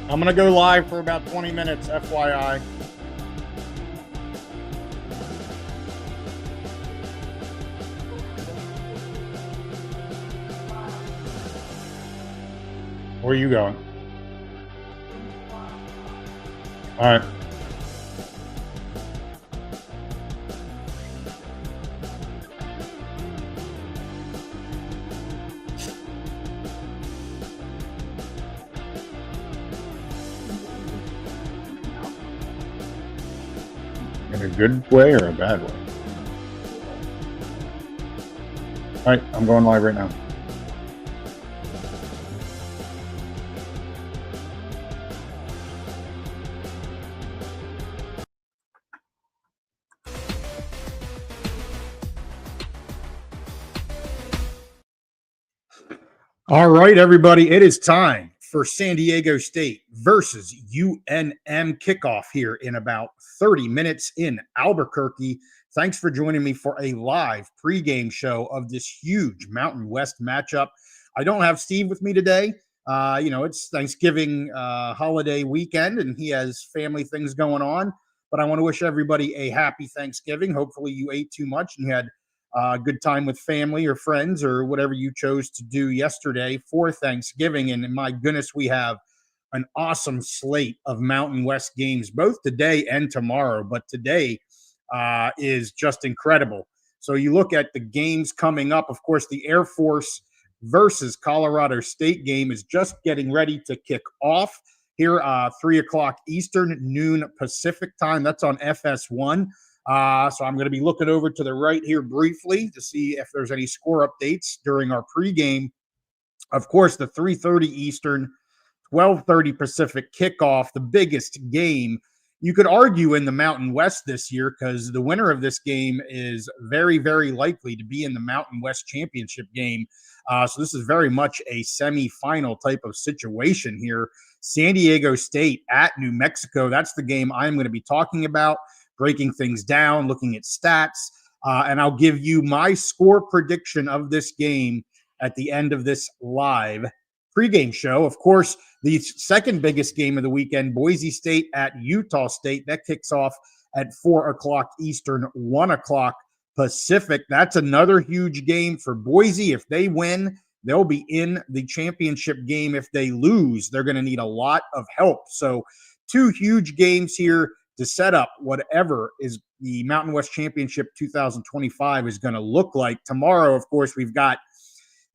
I'm going to go live for about 20 minutes, FYI. Where are you going? All right. In a good way or a bad way? All right, I'm going live right now. All right, everybody, it is time for San Diego State versus UNM kickoff here in about 30 minutes in Albuquerque. Thanks for joining me for a live pregame show of this huge Mountain West matchup. I don't have Steve with me today. It's Thanksgiving holiday weekend, and he has family things going on. But I want to wish everybody a happy Thanksgiving. Hopefully you ate too much and you had good time with family or friends or whatever you chose to do yesterday for Thanksgiving. And my goodness, we have an awesome slate of Mountain West games, both today and tomorrow. But today is just incredible. So you look at the games coming up. Of course, the Air Force versus Colorado State game is just getting ready to kick off here, 3 o'clock Eastern, noon Pacific time. That's on FS1. So I'm going to be looking over to the right here briefly to see if there's any score updates during our pregame. Of course, the 3:30 Eastern, 12:30 Pacific kickoff, the biggest game you could argue in the Mountain West this year, because the winner of this game is very, very likely to be in the Mountain West Championship game. So this is very much a semifinal type of situation here. San Diego State at New Mexico. That's the game I'm going to be talking about, breaking things down, looking at stats, and I'll give you my score prediction of this game at the end of this live pregame show. Of course, the second biggest game of the weekend, Boise State at Utah State, that kicks off at 4 o'clock Eastern, 1 o'clock Pacific. That's another huge game for Boise. If they win, they'll be in the championship game. If they lose, they're going to need a lot of help. So two huge games here to set up whatever is the Mountain West Championship 2025 is going to look like. Tomorrow, of course, we've got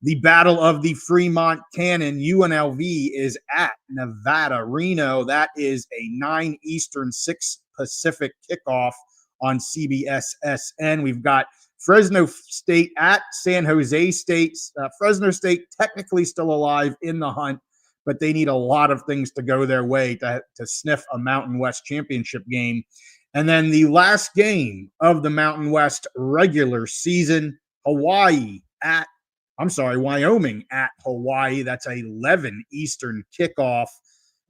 the Battle of the Fremont Cannon. UNLV is at Nevada, Reno. That is a 9 Eastern, 6 Pacific kickoff on CBS-SN. We've got Fresno State at San Jose State. Fresno State technically still alive in the hunt, but they need a lot of things to go their way to sniff a Mountain West championship game. And then the last game of the Mountain West regular season, Wyoming at Hawaii. That's a 11 Eastern kickoff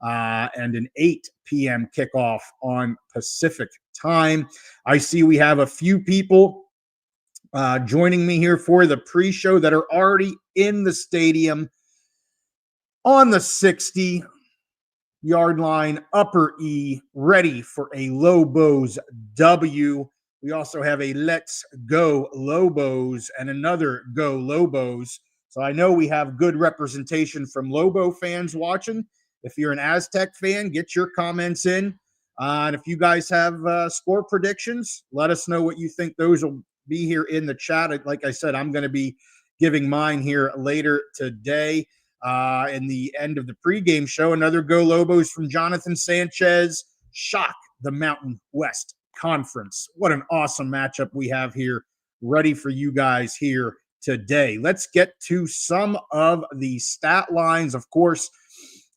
and an 8 p.m. kickoff on Pacific time. I see we have a few people joining me here for the pre-show that are already in the stadium on the 60-yard line, upper E, ready for a Lobos W. We also have a Let's Go Lobos and another Go Lobos. So I know we have good representation from Lobo fans watching. If you're an Aztec fan, get your comments in. And if you guys have score predictions, let us know what you think those will be here in the chat. Like I said, I'm going to be giving mine here later today. In the end of the pregame show, another Go Lobos from Jonathan Sanchez. Shock the Mountain West Conference. What an awesome matchup we have here ready for you guys here today. Let's get to some of the stat lines. Of course,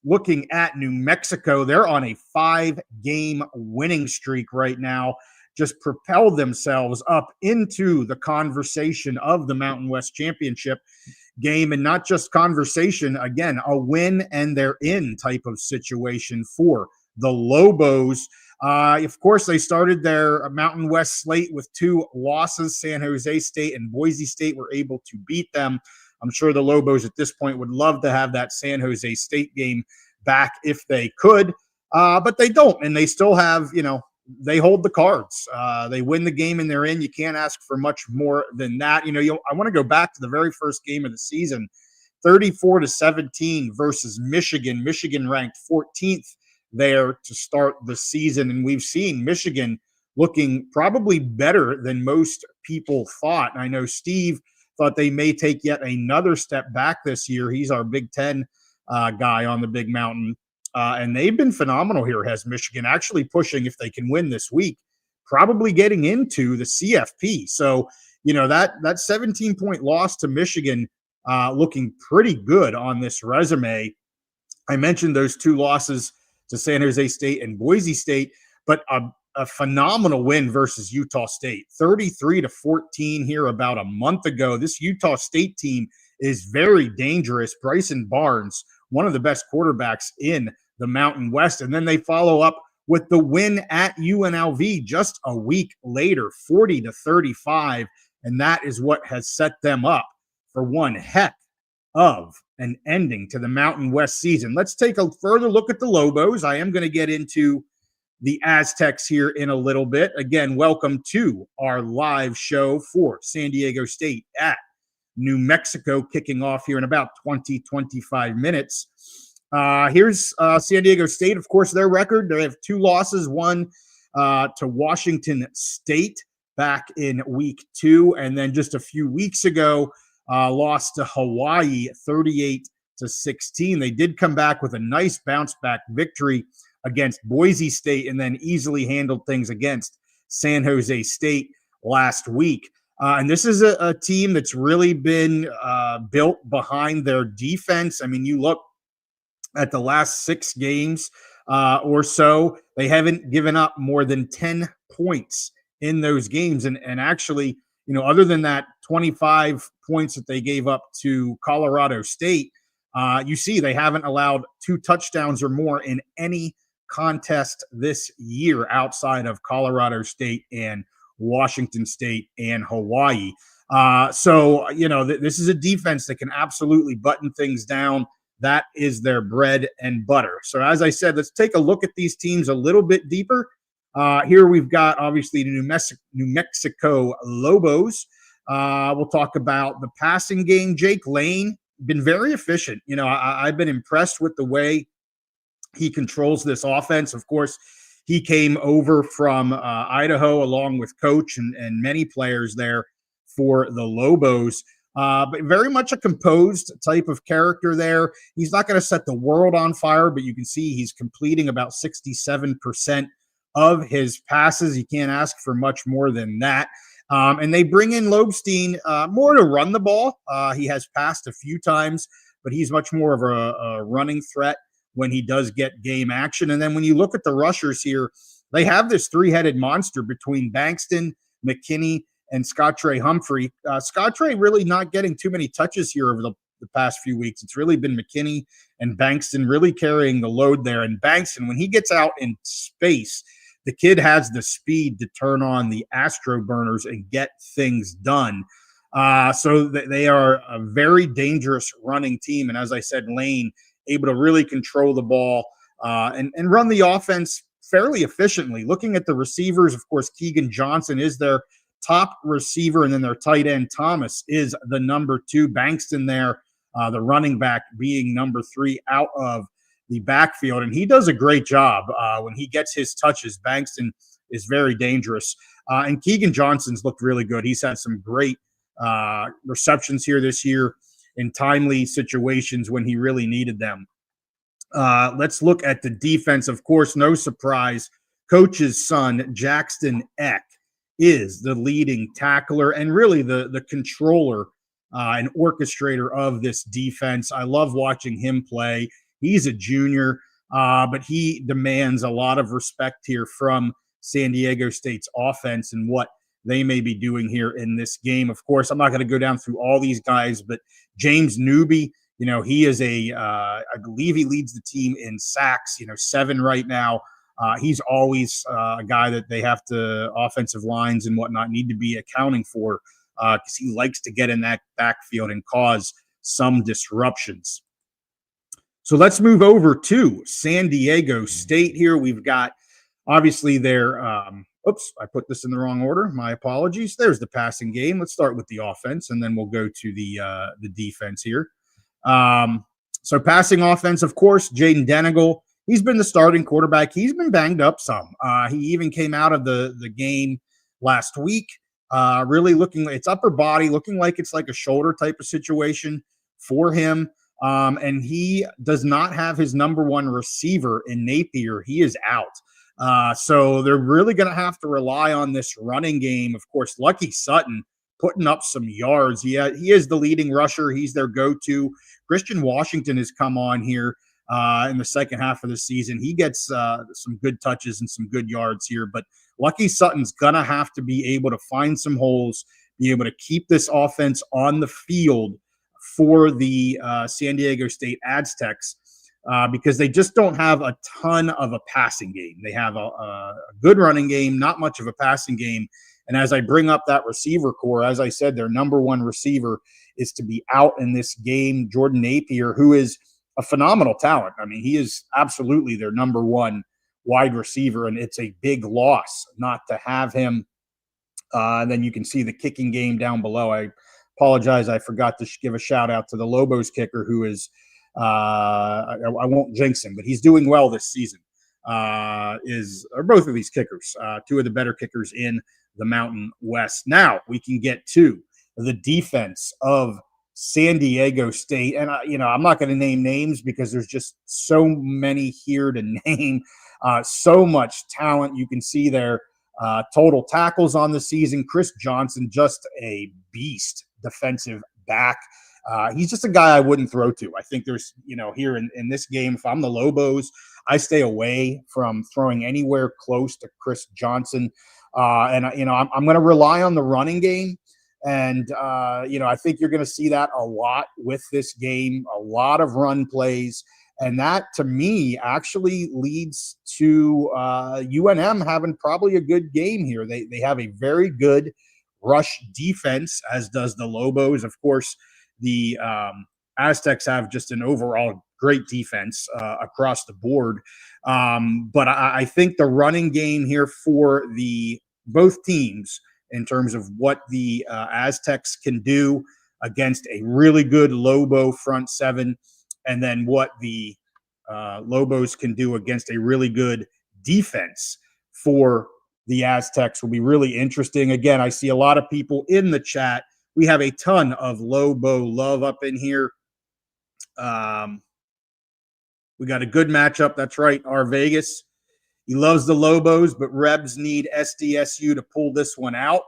looking at New Mexico, they're on a 5-game winning streak right now. Just propelled themselves up into the conversation of the Mountain West Championship game, and not just conversation, again, a win and they're in type of situation for the Lobos. Of course, they started their Mountain West slate with 2 losses. San Jose State and Boise State were able to beat them. I'm sure the Lobos at this point would love to have that San Jose State game back if they could, but they don't, and they still have, they hold the cards. They win the game and they're in. You can't ask for much more than that. I want to go back to the very first game of the season, 34-17 versus Michigan. Michigan ranked 14th there to start the season, and we've seen Michigan looking probably better than most people thought. And I know Steve thought they may take yet another step back this year. He's our Big Ten guy on the Big Mountain. And they've been phenomenal here, has Michigan, actually pushing, if they can win this week, probably getting into the CFP. So, that 17-point loss to Michigan looking pretty good on this resume. I mentioned those two losses to San Jose State and Boise State, but a phenomenal win versus Utah State, 33-14 here about a month ago. This Utah State team is very dangerous. Bryson Barnes, one of the best quarterbacks in the Mountain West. And then they follow up with the win at UNLV just a week later, 40-35. And that is what has set them up for one heck of an ending to the Mountain West season. Let's take a further look at the Lobos. I am going to get into the Aztecs here in a little bit. Again, welcome to our live show for San Diego State at New Mexico, kicking off here in about 20-25 minutes. Here's San Diego State. Of course, their record, they have two losses, one to Washington State back in week 2, and then just a few weeks ago, lost to Hawaii 38-16. They did come back with a nice bounce back victory against Boise State and then easily handled things against San Jose State last week. And this is a team that's really been built behind their defense. I mean, you look at the last 6 games or so, they haven't given up more than 10 points in those games. And actually, other than that 25 points that they gave up to Colorado State, you see they haven't allowed 2 touchdowns or more in any contest this year outside of Colorado State and Washington State and Hawaii. So, this is a defense that can absolutely button things down. That is their bread and butter. So as I said, let's take a look at these teams a little bit deeper. Here we've got, obviously, the New Mexico Lobos. We'll talk about the passing game. Jake Lane, been very efficient. I've been impressed with the way he controls this offense. Of course, he came over from Idaho along with coach and many players there for the Lobos. But very much a composed type of character there. He's not going to set the world on fire, but you can see he's completing about 67% of his passes. You can't ask for much more than that. And they bring in Lobstein more to run the ball. He has passed a few times, but he's much more of a running threat when he does get game action. And then when you look at the rushers here, they have this 3-headed monster between Bankston, McKinney, and Scottre Humphrey. Scottre really not getting too many touches here over the past few weeks. It's really been McKinney and Bankston really carrying the load there. And Bankston, when he gets out in space, the kid has the speed to turn on the Astro burners and get things done. So they are a very dangerous running team. And as I said, Lane able to really control the ball and run the offense fairly efficiently. Looking at the receivers, of course, Keegan Johnson is their top receiver, and then their tight end Thomas is the number 2. Bankston there, the running back, being number 3 out of the backfield, and he does a great job when he gets his touches. Bankston is very dangerous, and Keegan Johnson's looked really good. He's had some great receptions here this year in timely situations when he really needed them. Let's look at the defense. Of course, no surprise, coach's son, Jackson Eck, is the leading tackler and really the controller and orchestrator of this defense. I love watching him play. He's a junior, but he demands a lot of respect here from San Diego State's offense and what they may be doing here in this game. Of course, I'm not going to go down through all these guys, but James Newby, he is I believe he leads the team in sacks, 7 right now. He's always a guy that they have to, offensive lines and whatnot, need to be accounting for because he likes to get in that backfield and cause some disruptions. So let's move over to San Diego State here. We've got obviously their oops, I put this in the wrong order. My apologies. There's the passing game. Let's start with the offense, and then we'll go to the defense here. So passing offense, of course, Jaden Denigal. He's been the starting quarterback. He's been banged up some. He even came out of the game last week, really looking, it's upper body, looking like it's like a shoulder type of situation for him. And he does not have his number one receiver in Napier. He is out. So they're really going to have to rely on this running game. Of course, Lucky Sutton putting up some yards. He is the leading rusher. He's their go-to. Christian Washington has come on here in the second half of the season. He gets some good touches and some good yards here. But Lucky Sutton's going to have to be able to find some holes, be able to keep this offense on the field for the San Diego State Aztecs. Because they just don't have a ton of a passing game. They have a good running game, not much of a passing game. And as I bring up that receiver core, as I said, their number one receiver is to be out in this game. Jordan Napier, who is a phenomenal talent. I mean, he is absolutely their number one wide receiver, and it's a big loss not to have him. And then you can see the kicking game down below. I apologize. I forgot to give a shout out to the Lobos kicker, who is I won't jinx him, but he's doing well this season. Are both of these kickers, two of the better kickers in the Mountain West. Now we can get to the defense of San Diego State, and I'm not going to name names because there's just so many here to name. So much talent. You can see their total tackles on the season. Chris Johnson, just a beast defensive back. He's just a guy I wouldn't throw to. I think there's, here in this game, if I'm the Lobos, I stay away from throwing anywhere close to Chris Johnson. I'm going to rely on the running game. And, I think you're going to see that a lot with this game, a lot of run plays. And that, to me, actually leads to UNM having probably a good game here. They have a very good rush defense, as does the Lobos. Of course, the Aztecs have just an overall great defense across the board. But I think the running game here for both teams in terms of what the Aztecs can do against a really good Lobo front seven, and then what the Lobos can do against a really good defense for the Aztecs will be really interesting. Again, I see a lot of people in the chat. We have a ton of Lobo love up in here. We got a good matchup. That's right, our Vegas. He loves the Lobos, but Rebs need SDSU to pull this one out.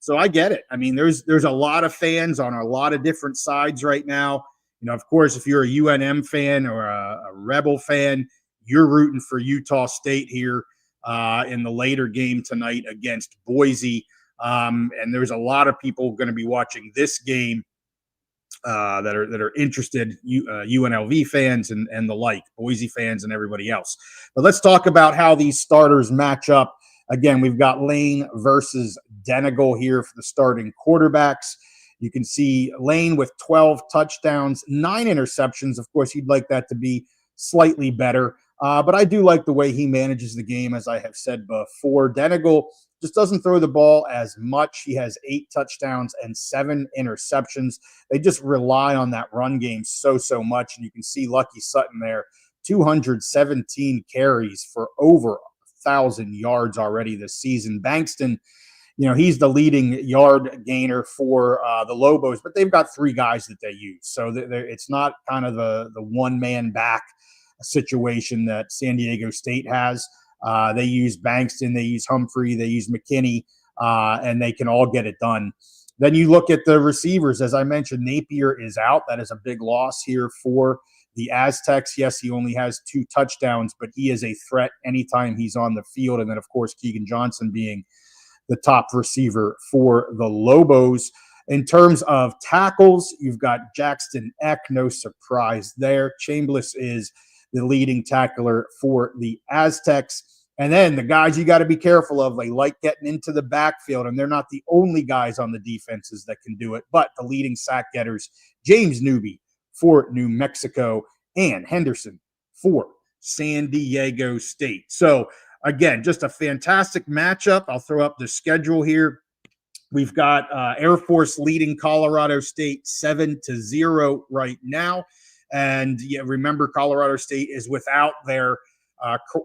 So I get it. I mean, there's a lot of fans on a lot of different sides right now. Of course, if you're a UNM fan or a Rebel fan, you're rooting for Utah State here in the later game tonight against Boise. And there's a lot of people going to be watching this game that are interested, UNLV fans and the like, Boise fans and everybody else. But let's talk about how these starters match up. Again, we've got Lane versus Denigal here for the starting quarterbacks. You can see Lane with 12 touchdowns, 9 interceptions. Of course, you'd like that to be slightly better. But I do like the way he manages the game, as I have said before. Denigal just doesn't throw the ball as much. He has 8 touchdowns and 7 interceptions. They just rely on that run game so much. And you can see Lucky Sutton there, 217 carries for over 1,000 yards already this season. Bankston, he's the leading yard gainer for the Lobos, but they've got 3 guys that they use. So it's not kind of the one-man back situation that San Diego State has. They use Bankston, they use Humphrey, they use McKinney, and they can all get it done. Then you look at the receivers. As I mentioned, Napier is out. That is a big loss here for the Aztecs. Yes, he only has 2 touchdowns, but he is a threat anytime he's on the field. And then, of course, Keegan Johnson being the top receiver for the Lobos. In terms of tackles, you've got Jackson Eck, no surprise there. Chambliss is the leading tackler for the Aztecs. And then the guys you got to be careful of, they like getting into the backfield, and they're not the only guys on the defenses that can do it, but the leading sack getters, James Newby for New Mexico and Henderson for San Diego State. So, again, just a fantastic matchup. I'll throw up the schedule here. We've got Air Force leading Colorado State 7-0 right now. And yeah, remember, Colorado State is without their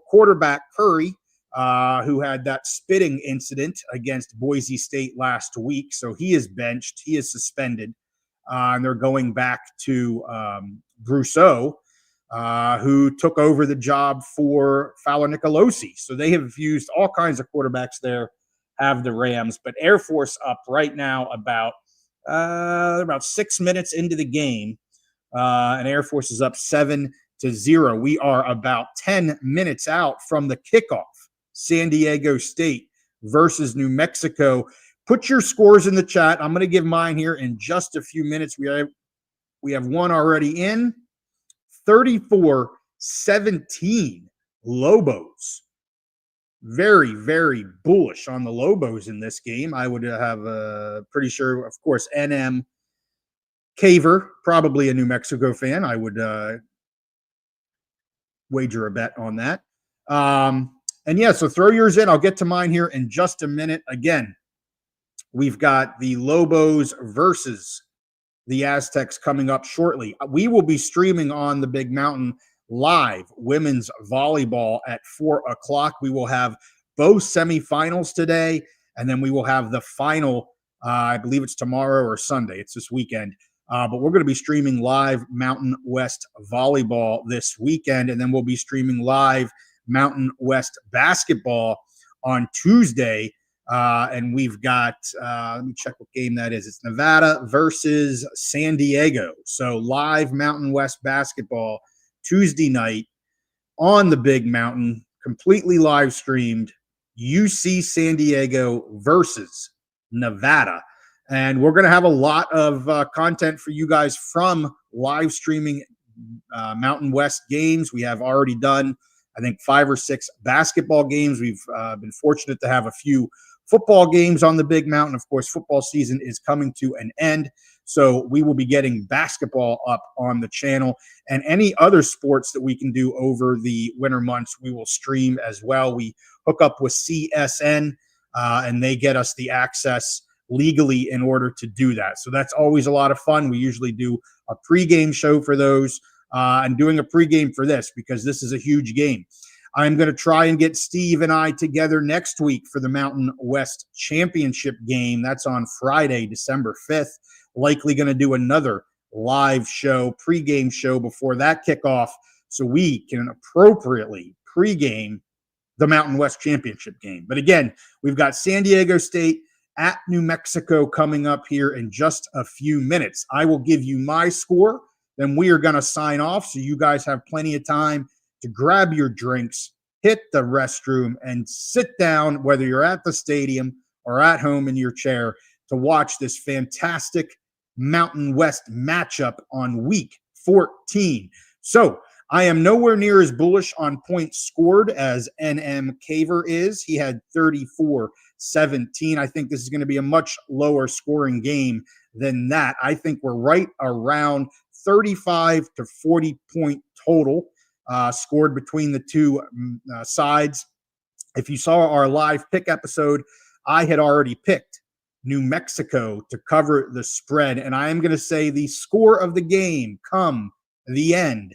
quarterback, Curry, who had that spitting incident against Boise State last week. So he is benched. He is suspended. And they're going back to Brousseau, who took over the job for Fowler Nicolosi. So they have used all kinds of quarterbacks there, have the Rams. But Air Force up right now about 6 minutes into the game. And Air Force is up 7-0. We are about 10 minutes out from the kickoff. San Diego State versus New Mexico. Put your scores in the chat. I'm going to give mine here in just a few minutes. We have one already in. 34-17 Lobos. Very, very bullish on the Lobos in this game. I would have pretty sure, of course, NM Caver, probably a New Mexico fan. I would wager a bet on that. And yeah, so throw yours in. I'll get to mine here in just a minute. Again, we've got the Lobos versus the Aztecs coming up shortly. We will be streaming on the Big Mountain live women's volleyball at 4 o'clock. We will have both semifinals today, and then we will have the final. I believe it's tomorrow or Sunday. It's this weekend. But we're going to be streaming live Mountain West volleyball this weekend, and then we'll be streaming live Mountain West basketball on Tuesday. And we've got, let me check what game that is. It's Nevada versus San Diego. So live Mountain West basketball Tuesday night on the Big Mountain, completely live streamed. UC San Diego versus Nevada. And we're going to have a lot of content for you guys from live streaming Mountain West games. We have already done, I think, 5 or 6 basketball games. We've been fortunate to have a few football games on the Big Mountain. Of course, football season is coming to an end. So we will be getting basketball up on the channel, and any other sports that we can do over the winter months, we will stream as well. We hook up with CSN, and they get us the access legally in order to do that. So that's always a lot of fun. We usually do a pregame show for those, and doing a pregame for this because this is a huge game. I'm going to try and get Steve and I together next week for the Mountain West Championship game. That's on Friday, December 5th. Likely going to do another live show, pregame show before that kickoff so we can appropriately pregame the Mountain West Championship game. But again, we've got San Diego State at New Mexico coming up here in just a few minutes. I will give you my score, then we are going to sign off so you guys have plenty of time to grab your drinks, hit the restroom, and sit down, whether you're at the stadium or at home in your chair, to watch this fantastic Mountain West matchup on week 14. So I am nowhere near as bullish on points scored as NM Caver is. He had 34-17. I think this is going to be a much lower scoring game than that. I think we're right around 35 to 40 point total scored between the two sides. If you saw our live pick episode, I had already picked New Mexico to cover the spread, and I am going to say the score of the game come the end,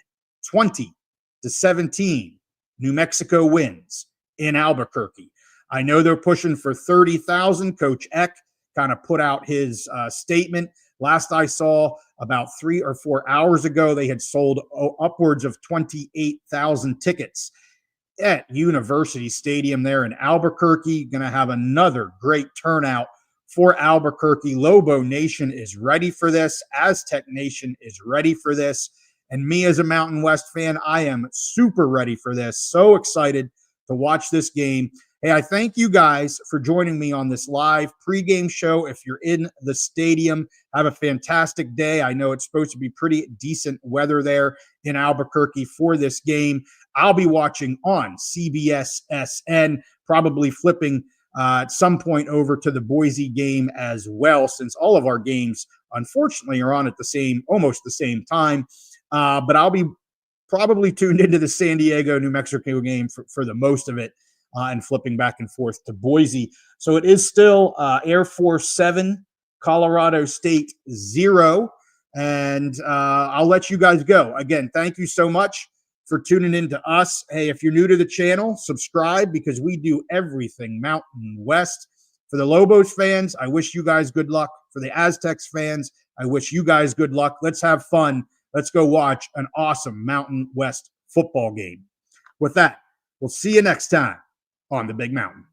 20-17. New Mexico wins in Albuquerque. I know they're pushing for 30,000. Coach Eck kind of put out his statement. Last I saw, about 3 or 4 hours ago, they had sold upwards of 28,000 tickets at University Stadium there in Albuquerque. Going to have another great turnout for Albuquerque. Lobo Nation is ready for this. Aztec Nation is ready for this. And me as a Mountain West fan, I am super ready for this. So excited to watch this game. Hey, I thank you guys for joining me on this live pregame show. If you're in the stadium, have a fantastic day. I know it's supposed to be pretty decent weather there in Albuquerque for this game. I'll be watching on CBS-SN, probably flipping at some point over to the Boise game as well, since all of our games, unfortunately, are on at almost the same time. But I'll be probably tuned into the San Diego, New Mexico game for the most of it, and flipping back and forth to Boise. So it is still Air Force 7, Colorado State 0. And I'll let you guys go. Again, thank you so much for tuning in to us. Hey, if you're new to the channel, subscribe because we do everything Mountain West. For the Lobos fans, I wish you guys good luck. For the Aztecs fans, I wish you guys good luck. Let's have fun. Let's go watch an awesome Mountain West football game. With that, we'll see you next time on the Big Mountain.